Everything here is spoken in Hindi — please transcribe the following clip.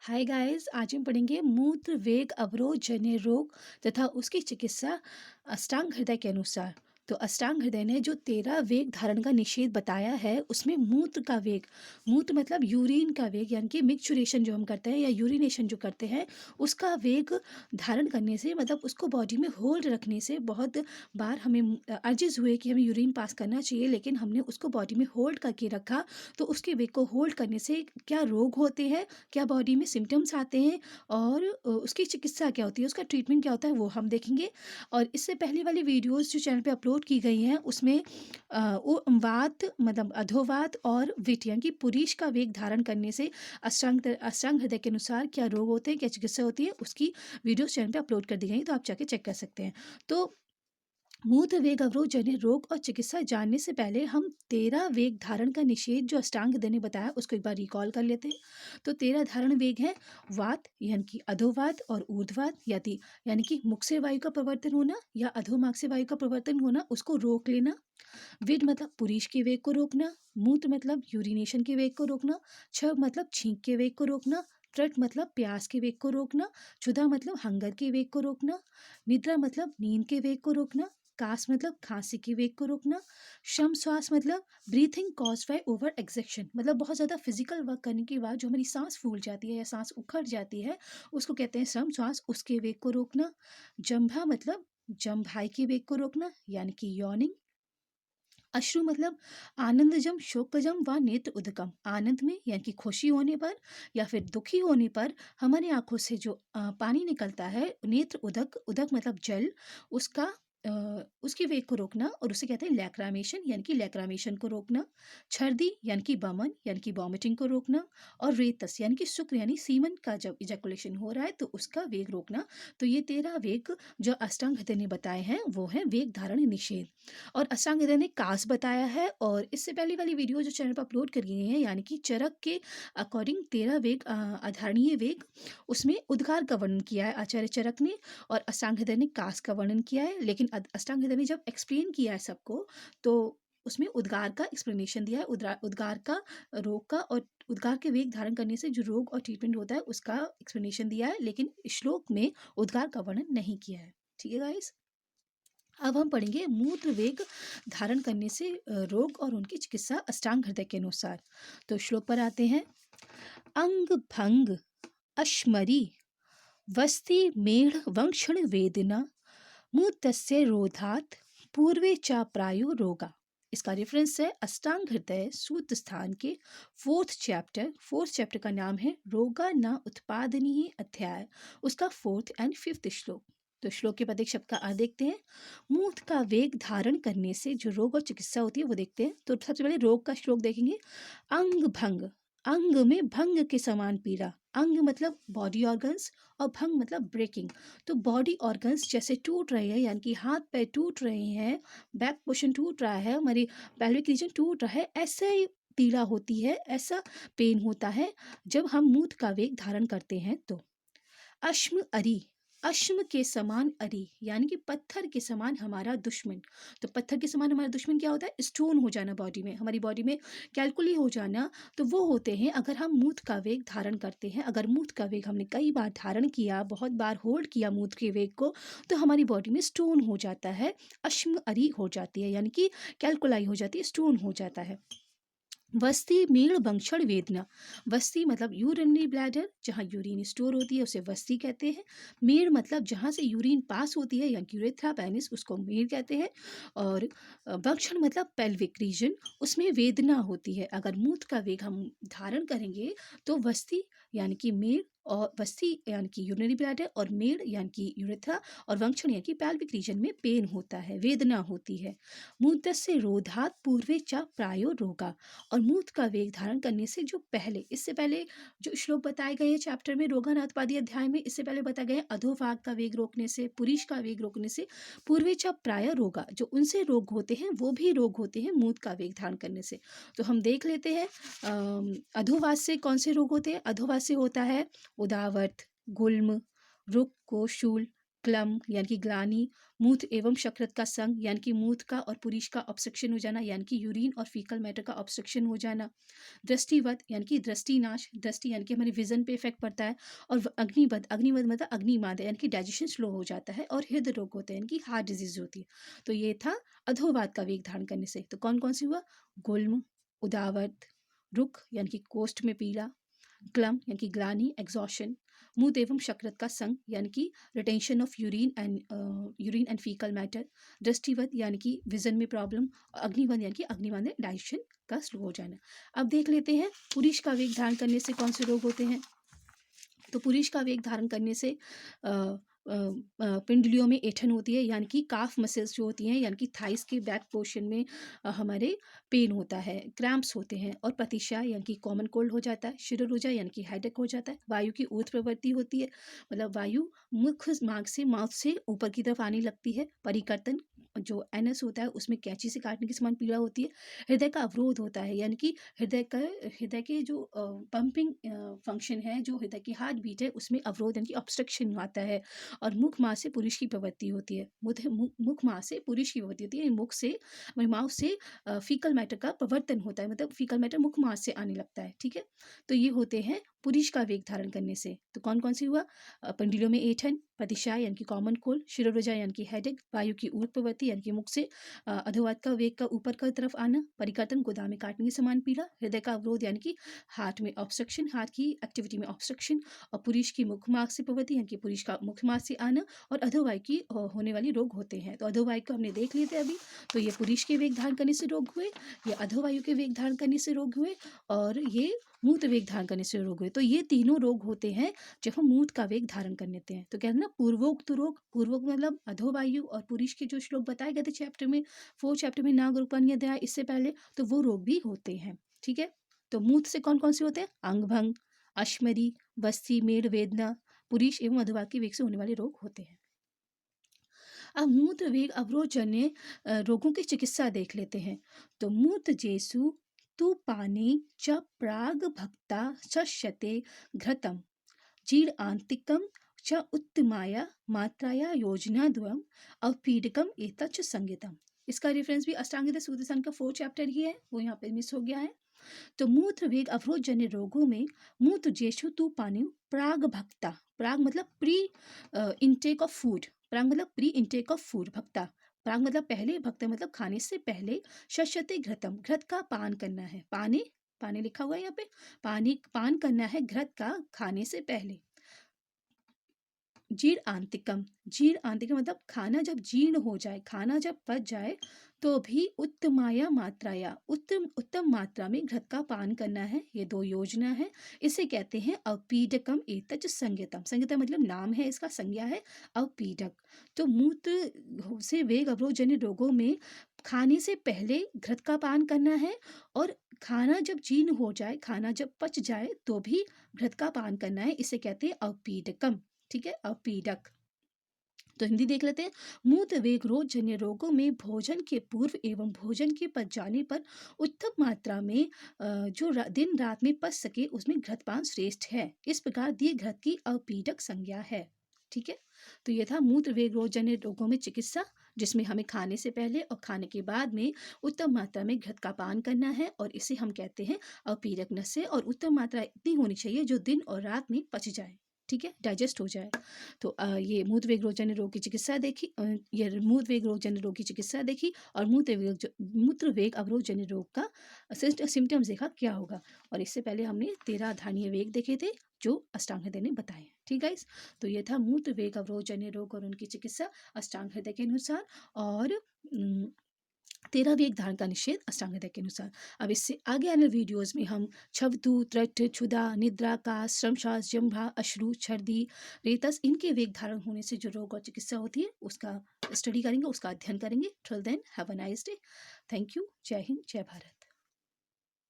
हाय गाइस, आज हम पढ़ेंगे मूत्र वेग अवरोध जन्य रोग तथा उसकी चिकित्सा अष्टांग हृदय के अनुसार। तो अष्टांग हृदय ने जो 13 वेग धारण का निषेध बताया है उसमें मूत्र का वेग, मूत्र मतलब यूरिन का वेग यानी कि मिक्चुरेशन जो हम करते हैं या यूरिनेशन जो करते हैं उसका वेग धारण करने से मतलब उसको बॉडी में होल्ड रखने से बहुत बार हमें अर्जेस हुए कि हमें यूरिन पास करना चाहिए, लेकिन हमने उसको बॉडी में होल्ड करके रखा। तो उसके वेग को होल्ड करने से क्या रोग होते हैं, क्या बॉडी में सिम्टम्स आते हैं और उसकी चिकित्सा क्या होती है, उसका ट्रीटमेंट क्या होता है, वो हम देखेंगे। और इससे पहले वाली वीडियोस जो चैनल पे अपलोड की गई हैं उसमें वो वात मतलब अधोवात और विट यानी कि पुरीश का वेग धारण करने से अष्टांग हृदय के अनुसार क्या रोग होते हैं, क्या चिकित्सा होती है, उसकी वीडियोस चैनल पे अपलोड कर दी गई, तो आप जाके चेक कर सकते हैं। तो मूत्र वेग अवरोध जन्य रोग और चिकित्सा जानने से पहले हम 13 वेग धारण का निषेध जो अष्टांग हृदय ने बताया उसको एक बार रिकॉल कर लेते हैं। तो 13 धारण वेग है वात यानी कि अधोवात और ऊर्ध्वात यानी कि मुख से वायु का प्रवर्तन होना या अधोमाग से वायु का प्रवर्तन होना, उसको रोक लेना। विड मतलब पुरीश के वेग को रोकना। मूत्र मतलब यूरिनेशन के वेग को रोकना। छ मतलब छींक के वेग को रोकना। ट्रट मतलब प्यास के वेग को रोकना। क्षुधा मतलब हंगर के वेग को रोकना। निद्रा मतलब नींद के वेग को रोकना। कास मतलब खांसी के वेग को रोकना। श्रम श्वास मतलब breathing cause by over exertion मतलब बहुत ज़्यादा फिजिकल वर्क करने के बाद जो हमारी सांस फूल जाती है या सांस उखड़ जाती है उसको कहते हैं श्रम श्वास, उसके वेग को रोकना। जंभा मतलब जंभाई के वेग को रोकना यानी कि यॉनिंग। अश्रु मतलब आनंदजम शोकजम व नेत्र उदकम, आनंद में यानी कि खुशी होने पर या फिर दुखी होने पर हमारी आंखों से जो पानी निकलता है, नेत्र उदक, उदक मतलब जल, उसका उसके वेग को रोकना और उसे कहते हैं लैक्रामेशन यानी कि लैक्रामेशन को रोकना। छर्दी यानी कि बमन यानी कि वॉमिटिंग को रोकना। और रेतस यानी कि शुक्र यानी सीमन का जब इजैकुलेशन हो रहा है तो उसका वेग रोकना। तो ये 13 वेग जो अष्टांग हृदय ने बताए हैं वो है वेग धारण निषेध। और अष्टांग हृदय ने कास बताया है और इससे पहले वाली वीडियो जो चैनल पर अपलोड कर गई है यानी कि चरक के अकॉर्डिंग 13 वेग आधारणीय वेग, उसमें उद्गार का वर्णन किया है आचार्य चरक ने और अष्टांग हृदय ने कास का वर्णन किया है। लेकिन अष्टांग हृदय ने जब एक्सप्लेन किया है सबको तो उसमें उद्गार का एक्सप्लेनेशन दिया है, उद्गार का रोग का और उद्गार के वेग धारण करने से जो रोग और ट्रीटमेंट होता है उसका एक्सप्लेनेशन दिया है, लेकिन श्लोक में उद्गार का वर्णन नहीं किया है। ठीक है गाइस, अब हम पढ़ेंगे मूत्र वेग धारण करने से रोग और उनकी चिकित्सा अष्टांग हृदय के अनुसार। तो श्लोक पर आते हैं। अंग भंग अश्मरी वस्ति मेढ़ वंक्षण वेदना मूत्रस्य रोधात पूर्वे चा प्रायो रोगा। इसका रेफरेंस है अष्टांग हृदय सूत्र स्थान के फोर्थ चैप्टर का नाम है रोगा न उत्पादनीय अध्याय, उसका 4th and 5th श्लोक। तो श्लोक के पद शब्द का अर्थ देखते हैं। मूत्र का वेग धारण करने से जो रोग और चिकित्सा होती है वो देखते हैं। तो सबसे पहले रोग का श्लोक देखेंगे। अंग भंग, अंग में भंग के समान पीड़ा, अंग मतलब बॉडी ऑर्गन्स और भंग मतलब ब्रेकिंग। तो बॉडी ऑर्गन्स जैसे टूट रहे हैं यानी कि हाथ पैर टूट रहे हैं, बैक पोर्शन टूट रहा है, हमारी पेल्विक रीजन टूट रहा है, ऐसे ही पीड़ा होती है, ऐसा पेन होता है जब हम मूत्र का वेग धारण करते हैं। तो अश्म अरी, अश्म के समान अरी यानी कि पत्थर के समान हमारा दुश्मन। तो पत्थर के समान हमारा दुश्मन क्या होता है? स्टोन हो जाना बॉडी में, हमारी बॉडी में कैलकुली हो जाना। तो वो होते हैं अगर हम मूत्र का वेग धारण करते हैं। अगर मूत्र का वेग हमने कई बार धारण किया, बहुत बार होल्ड किया मूत्र के वेग को, तो हमारी बॉडी में स्टोन हो जाता है, अश्म अरी हो जाती है यानी कि कैलकुलाई हो जाती है, स्टोन हो जाता है। वस्ती मीण बंक्षण वेदना, वस्ती मतलब यूरिनरी ब्लैडर, जहाँ यूरिन स्टोर होती है उसे वस्ती कहते हैं। मीण मतलब जहाँ से यूरिन पास होती है या यूरेथ्रा पेनिस, उसको मीण कहते हैं। और बंक्षण मतलब पेल्विक रीजन, उसमें वेदना होती है। अगर मूत्र का वेग हम धारण करेंगे तो वस्ती यानी कि मीण और वस्ती यानी कि यूरिनरी ब्लैडर और मीण यानी कि यूरेथ्रा और वंक्षण यानी कि पेल्विक रीजन में पेन होता है, वेदना होती है। मूत्र से रोधात पूर्वे च प्रायो रोगा, और मूत्र का वेग धारण करने से जो पहले, इससे पहले जो श्लोक बताए गए हैं चैप्टर में रोगानाथपादी अध्याय में, इससे पहले बताया गया अधोभाग का वेग रोकने से, पुरीश का वेग रोकने से पूर्वेच प्राय रोगा, जो उनसे रोग होते हैं वो भी रोग होते हैं मूत्र का वेग धारण करने से। तो हम देख लेते हैं अधोवास से कौन से रोग होते हैं। अधोवास से होता है उदावर्त, गुल्म, रुक, कोशूल, क्लम यानी कि ग्लानि, मूत्र एवं शक्रत का संग यानी कि मूत्र का और पुरीष का ऑब्स्ट्रक्शन हो जाना यानी कि यूरिन और फीकल मैटर का ऑब्स्ट्रक्शन हो जाना, दृष्टिवत यानी कि दृष्टिनाश, दृष्टि यानी कि हमारे विजन पे इफेक्ट पड़ता है, और अग्निवत, अग्निवत मतलब अग्निमांद यानी कि डाइजेशन स्लो हो जाता है, और हृदय रोग होते हैं यानी कि हार्ट डिजीज होती है। तो ये था अधोवात का वेग धारण करने से। तो कौन कौन सी हुआ? गुल्म, उदावत, रुख यानी कि कोष्ठ में पीड़ा, क्लम यानी कि ग्लानि एग्जॉशन, मूत एवं शक्रत का संग यानी कि retention of urine and fecal matter, दृष्टिवत यानी कि विजन में प्रॉब्लम, अग्निवत यानी कि अग्निवत डाइजेशन का स्लो हो जाना। अब देख लेते हैं पुरुष का वेग धारण करने से कौन से रोग होते हैं। तो पुरुष का वेग धारण करने से पिंडलियों में ऐंठन होती है यानी कि काफ मसल्स जो होती हैं यानी कि थाइस के बैक पोर्शन में हमारे पेन होता है, क्रैम्प्स होते हैं, और प्रतिशा यानी कि कॉमन कोल्ड हो जाता है, शिरोरुजा यानी कि हेडेक हो जाता है, वायु की ऊर्ध्व प्रवृत्ति होती है, मतलब वायु मुख मार्ग से माउथ से ऊपर की तरफ आने लगती है, परिकर्तन जो एनस होता है उसमें कैंची से काटने के समान पीड़ा होती है, हृदय का अवरोध होता है यानी कि हृदय के जो पंपिंग फंक्शन है, जो हृदय की हार्ट बीट है उसमें अवरोध यानी कि ऑब्स्ट्रक्शन आता है, और मुख मास से पुरुष की प्रवृत्ति होती है, मुख मास से पुरुष की प्रवृत्ति होती है, मुख से माउथ से फीकल मैटर का प्रवर्तन होता है, मतलब फीकल मैटर मुख मास से आने लगता है। ठीक है, तो ये होते हैं पुरुष का वेग धारण करने से। तो कौन कौन सी हुआ? पंडिलों में ऐंठन, प्रतिशाय यानी कि कॉमन कोल्ड, शिरोरोजा यानी कि हेडेक, वायु की ऊर्ध्व प्रवृत्ति यानी कि मुख से अधोवात का वेग का ऊपर की तरफ आना, परिकर्तन गोदाम में काटने के समान पीड़ा, हृदय का अवरोध यानी कि हार्ट में ऑब्स्ट्रक्शन, हार्ट की एक्टिविटी में ऑब्स्ट्रक्शन, और पुरुष की मुख मार्ग से प्रवृत्ति यानी कि पुरुष का मुख मार्ग से आना, और अधोवायु की होने वाली रोग होते हैं। तो अधोवायु को हमने देख लिए थे अभी। तो ये पुरुष के वेग धारण करने से रोग हुए, ये अधोवायु के वेग धारण करने से रोग हुए, और ये मूत्र वेग धारण करने से रोग हुए। तो ये तीनों रोग होते हैं जब हम मूत्र का वेग धारण कर लेते हैं। तो कहते हैं ना पूर्वोक्त रोग, पूर्वोक्त मतलब अधोवायु और पुरुष के जो श्लोक बताए गए थे चैप्टर में, 4 चैप्टर में नाग रूपान्य अध्याय, इससे पहले, तो वो रोग भी होते हैं। ठीक है, तो मूत्र से कौन कौन से होते हैं? अंग भंग, अश्मरी, बस्ती, मेड़ वेदना, पुरुष एवं अधोवायु के वेग से होने वाले रोग होते हैं। अब मूत्र वेग अवरोधजन्य रोगों की चिकित्सा देख लेते हैं। तो मूत्र जेसु तु पानी च प्राग भक्ता शश्यते घृतम जीर्ण आंतिकम च उत्तमाया मात्राया योजनाद्वयम् अवपीडकम एतच्च संगीतम। इसका रेफरेंस भी अष्टांग सूत्रसन का 4 चैप्टर ही है, वो यहाँ पे मिस हो गया है। तो मूत्र वेग अवरोधजन्य रोगों में मूत्र जेशु तु पानी प्राग भक्ता, प्राग मतलब प्री इनटेक ऑफ फूड, प्राग मतलब प्री इनटेक ऑफ फूड, भक्ता प्राग मतलब पहले, भक्ता मतलब खाने से पहले, शश्यते घृतम घृत का पान करना है, पानी पानी लिखा हुआ है यहाँ पे, पानी पान करना है घृत का खाने से पहले। जीर्ण आंतिकम, जीर्ण आंतिकम मतलब खाना जब जीर्ण हो जाए, खाना जब पच जाए, तो भी उत्तमाया मात्राया, उत्तम उत्तम मात्रा में घृत का पान करना है। ये 2 योजना है, इसे कहते हैं अवपीडकम एतच संज्ञतम। संज्ञतम मतलब नाम है इसका, संज्ञा है अवपीडक। तो मूत्र से वेग अवरोधजन्य रोगों में खाने से पहले घृत का पान करना है, और खाना जब जीर्ण हो जाए, खाना जब पच जाए, तो भी घृत का पान करना है, इसे कहते हैं अवपीडकम। ठीक है, अपीडक। तो हिंदी देख लेते हैं। मूत्र वेग रोग जन्य रोगों में भोजन के पूर्व एवं भोजन के पच जाने पर उत्तम मात्रा में जो दिन रात में पच सके उसमें घृतपान श्रेष्ठ है। इस प्रकार दिए घृत की अपीडक संज्ञा है। ठीक है, तो यह था मूत्र वेग रोग जन्य रोगों में चिकित्सा, जिसमें हमें खाने से पहले और खाने के बाद में उत्तम मात्रा में घृत का पान करना है, और इसे हम कहते हैं अपीडक नस्य, और उत्तम मात्रा इतनी होनी चाहिए जो दिन और रात में पच जाए। ठीक है, डाइजेस्ट हो जाए। तो ये मूत्र वेग रोगजन्य रोग की चिकित्सा देखी, ये मूत्र वेग रोगजन्य रोग की चिकित्सा देखी, और मूत्र वेग अवरोधजन्य रोग का सिम्टम्स देखा क्या होगा। और इससे पहले हमने 13 धारणीय वेग देखे थे जो अष्टांग हृदय ने बताए। ठीक है, तो ये था मूत्र वेग अवरोधजन्य रोग और उनकी चिकित्सा अष्टांग हृदय के अनुसार, और 13 वेग धारण का निषेध अष्टांग हृदय के अनुसार। अब इससे आगे आने वीडियोस में हम छवदु, त्रट, क्षुधा, निद्रा का, श्रमशास, जम्भा, अश्रु, छर्दी, रेतस, इनके वेग धारण होने से जो रोग और चिकित्सा होती है उसका स्टडी करेंगे, उसका अध्ययन करेंगे। Till then have a nice day. Thank you. जय हिंद, जय भारत।